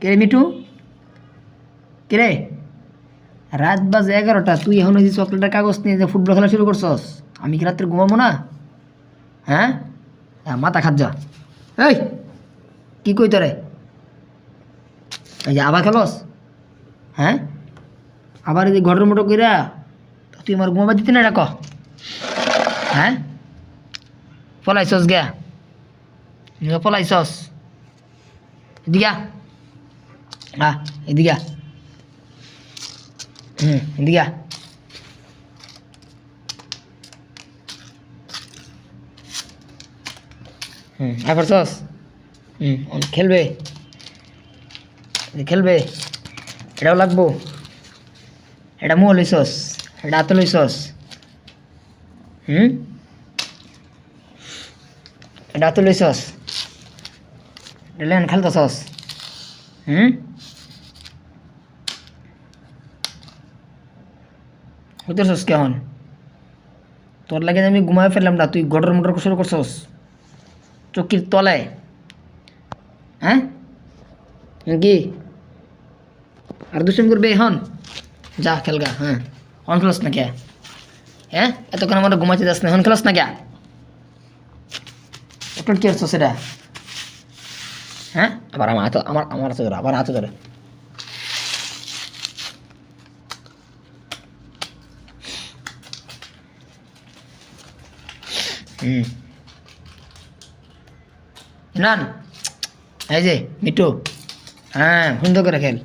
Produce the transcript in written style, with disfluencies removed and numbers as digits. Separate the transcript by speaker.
Speaker 1: কে মিঠু, কে রে? রাত বাজে 11টা, তুই এখন ওই যে চকলেটের কাগজ নিয়ে যে ফুটবল খেলা শুরু করছস। আমি কি রাত্রে ঘুমাবো না? হ্যাঁ, মাথা খাত যা। এই কি কই তোরে? এই যে আবার খেলস? হ্যাঁ, আবার এই যে ঘরের মোটো কইরা তুই আমার ঘুমাবার দিতি না, এটা ক। হ্যাঁ, পলাইছস গা, পলাইছস। এদিকে এদিকে এদিকে আবার সস। খেলবে, খেলবে, এটাও লাগবো। এটা মুহ লইছস, এটা হাতে লইছস। এটা হাতে লইছস, এটা লেন খেলতেছস। হইতেছস কেমন? তোর লাগে আমি ঘুমাই ফেললাম না, তুই গটর মোটর শুরু করছস চকির তলায়। হ্যাঁ কি আর দুষ্টামি করবে এখন? যা খেলগা। হ্যাঁ, অন খেলস না কে? হ্যাঁ, এতক্ষণ আমার ঘুমাইতে যাস না, এখন খেলস না কে? একটু কি করছো সেটা? হ্যাঁ, আবার আমার হাতে, আমার হাতে ধরে, আবার হাতে ধরে। নান, এই যে মিটু, হ্যাঁ সুন্দর করে খেল।